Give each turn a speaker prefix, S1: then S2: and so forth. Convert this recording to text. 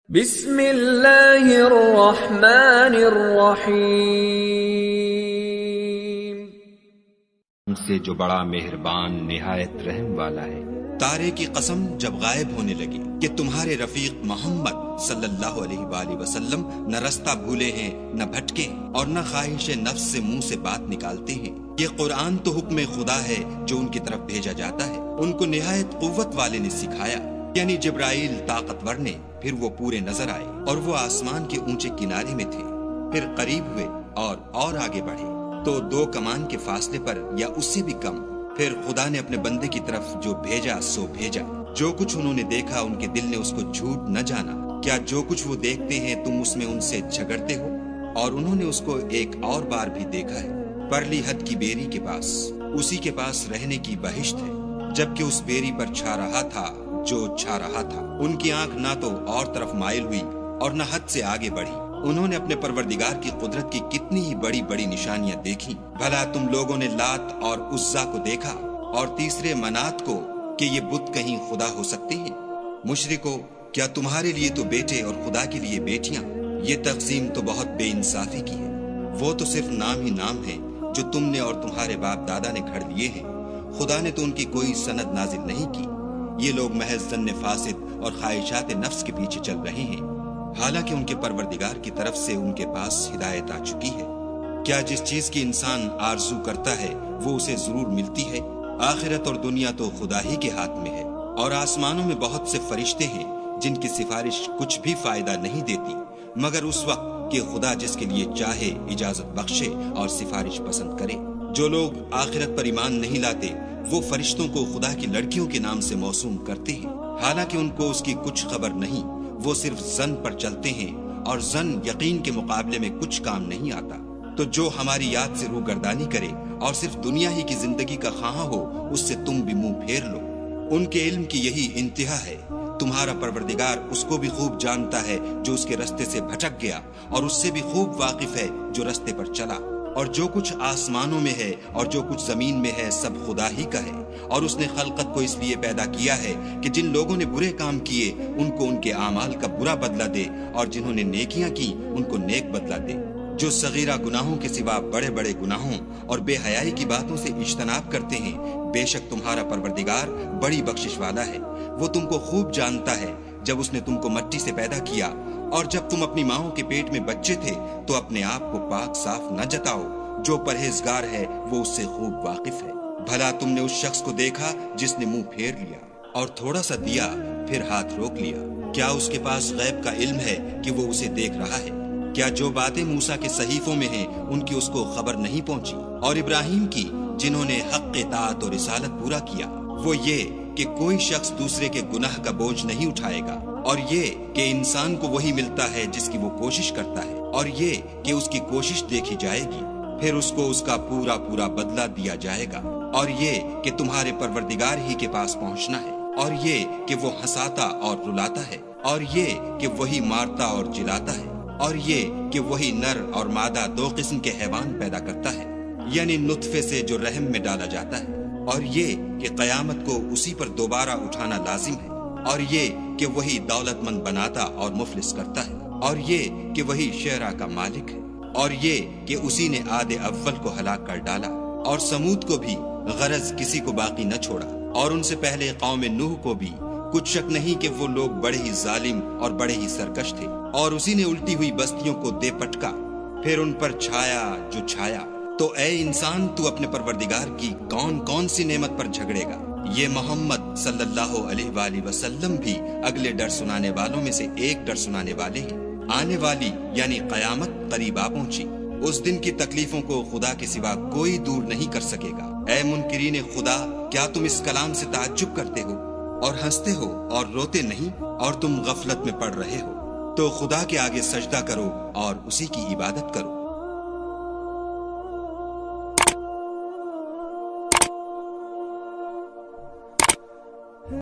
S1: بسم اللہ الرحمن الرحیم،
S2: ان سے جو بڑا مہربان نہایت رحم والا ہے۔
S3: تارے کی قسم جب غائب ہونے لگی کہ تمہارے رفیق محمد صلی اللہ علیہ وآلہ وسلم نہ رستہ بھولے ہیں نہ بھٹکے اور نہ خواہش نفس سے منہ سے بات نکالتے ہیں۔ یہ قرآن تو حکم خدا ہے جو ان کی طرف بھیجا جاتا ہے۔ ان کو نہایت قوت والے نے سکھایا، یعنی جبرائیل طاقتور نے۔ پھر وہ پورے نظر آئے اور وہ آسمان کے اونچے کنارے میں تھے، پھر قریب ہوئے اور آگے بڑھے تو 2 کمان کے فاصلے پر یا اس سے بھی کم۔ پھر خدا نے اپنے بندے کی طرف جو بھیجا سو بھیجا۔ جو کچھ انہوں نے دیکھا ان کے دل نے اس کو جھوٹ نہ جانا۔ کیا جو کچھ وہ دیکھتے ہیں تم اس میں ان سے جھگڑتے ہو؟ اور انہوں نے اس کو ایک اور بار بھی دیکھا ہے، پرلی حد کی بیری کے پاس، اسی کے پاس رہنے کی بہشت ہے، جبکہ اس بیری پر چھا رہا تھا جو چھا رہا تھا۔ ان کی آنکھ نہ تو اور طرف مائل ہوئی اور نہ حد سے آگے بڑھی۔ انہوں نے اپنے پروردگار کی قدرت کی کتنی ہی بڑی بڑی نشانیاں دیکھی۔ بھلا تم لوگوں نے لات اور عزا کو دیکھا اور تیسرے منات کو کہ یہ بت کہیں خدا ہو سکتے ہیں؟ مشرکو، کیا تمہارے لیے تو بیٹے اور خدا کے لیے بیٹیاں؟ یہ تقسیم تو بہت بے انصافی کی ہے۔ وہ تو صرف نام ہی نام ہے جو تم نے اور تمہارے باپ دادا نے گھڑ لیے ہیں۔ خدا نے تو ان کی کوئی سند نازل نہیں کی۔ یہ لوگ محض ظن فاسد اور خواہشات نفس کے پیچھے چل رہے ہیں، حالانکہ ان کے پروردگار کی طرف سے ان کے پاس ہدایت آ چکی ہے۔ کیا جس چیز کی انسان آرزو کرتا ہے وہ اسے ضرور ملتی ہے؟ آخرت اور دنیا تو خدا ہی کے ہاتھ میں ہے، اور آسمانوں میں بہت سے فرشتے ہیں جن کی سفارش کچھ بھی فائدہ نہیں دیتی مگر اس وقت کہ خدا جس کے لیے چاہے اجازت بخشے اور سفارش پسند کرے۔ جو لوگ آخرت پر ایمان نہیں لاتے وہ فرشتوں کو خدا کی لڑکیوں کے نام سے موسوم کرتے ہیں، حالانکہ ان کو اس کی کچھ خبر نہیں۔ وہ صرف ظن پر چلتے ہیں اور ظن یقین کے مقابلے میں کچھ کام نہیں آتا۔ تو جو ہماری یاد سے روگردانی کرے اور صرف دنیا ہی کی زندگی کا خواہاں ہو اس سے تم بھی منہ پھیر لو۔ ان کے علم کی یہی انتہا ہے۔ تمہارا پروردگار اس کو بھی خوب جانتا ہے جو اس کے رستے سے بھٹک گیا، اور اس سے بھی خوب واقف ہے جو رستے پر چلا۔ اور جو کچھ آسمانوں میں ہے اور جو کچھ زمین میں ہے سب خدا ہی کا ہے، اور اس نے خلقت کو اس لیے پیدا کیا ہے کہ جن لوگوں نے برے کام کیے ان کو ان کے اعمال کا برا بدلہ دے، اور جنہوں نے نیکیاں کی ان کو نیک بدلہ دے۔ جو صغیرہ گناہوں کے سوا بڑے بڑے گناہوں اور بے حیائی کی باتوں سے اجتناب کرتے ہیں، بے شک تمہارا پروردگار بڑی بخشش والا ہے۔ وہ تم کو خوب جانتا ہے۔ جب اس نے تم کو مٹی سے پیدا کیا اور جب تم اپنی ماؤں کے پیٹ میں بچے تھے تو اپنے آپ کو پاک صاف نہ جتاؤ۔ جو پرہیزگار ہے وہ اس سے خوب واقف ہے۔ بھلا تم نے اس شخص کو دیکھا جس نے منہ پھیر لیا اور تھوڑا سا دیا پھر ہاتھ روک لیا؟ کیا اس کے پاس غیب کا علم ہے کہ وہ اسے دیکھ رہا ہے؟ کیا جو باتیں موسیٰ کے صحیفوں میں ہیں ان کی اس کو خبر نہیں پہنچی؟ اور ابراہیم کی جنہوں نے حق اطاعت اور رسالت پورا کیا، وہ یہ کہ کوئی شخص دوسرے کے گناہ کا بوجھ نہیں اٹھائے گا، اور یہ کہ انسان کو وہی ملتا ہے جس کی وہ کوشش کرتا ہے، اور یہ کہ اس کی کوشش دیکھی جائے گی، پھر اس کو اس کا پورا پورا بدلہ دیا جائے گا، اور یہ کہ تمہارے پروردگار ہی کے پاس پہنچنا ہے، اور یہ کہ وہ ہنساتا اور رلاتا ہے، اور یہ کہ وہی مارتا اور جلاتا ہے، اور یہ کہ وہی نر اور مادہ 2 قسم کے حیوان پیدا کرتا ہے، یعنی نطفے سے جو رحم میں ڈالا جاتا ہے، اور یہ کہ قیامت کو اسی پر دوبارہ اٹھانا لازم ہے، اور یہ کہ وہی دولت مند بناتا اور مفلس کرتا ہے، اور یہ کہ وہی شعراء کا مالک ہے، اور یہ کہ اسی نے عاد اول کو ہلاک کر ڈالا اور سمود کو بھی، غرض کسی کو باقی نہ چھوڑا، اور ان سے پہلے قوم نوح کو بھی۔ کچھ شک نہیں کہ وہ لوگ بڑے ہی ظالم اور بڑے ہی سرکش تھے، اور اسی نے الٹی ہوئی بستیوں کو دے پٹکا، پھر ان پر چھایا جو چھایا۔ تو اے انسان، تو اپنے پروردگار کی کون کون سی نعمت پر جھگڑے گا؟ یہ محمد صلی اللہ علیہ وآلہ وسلم بھی اگلے ڈر سنانے والوں میں سے ایک ڈر سنانے والے ہیں۔ آنے والی یعنی قیامت قریب آ پہنچی۔ اس دن کی تکلیفوں کو خدا کے سوا کوئی دور نہیں کر سکے گا۔ اے منکرین خدا، کیا تم اس کلام سے تعجب کرتے ہو اور ہنستے ہو اور روتے نہیں، اور تم غفلت میں پڑ رہے ہو؟ تو خدا کے آگے سجدہ کرو اور اسی کی عبادت کرو۔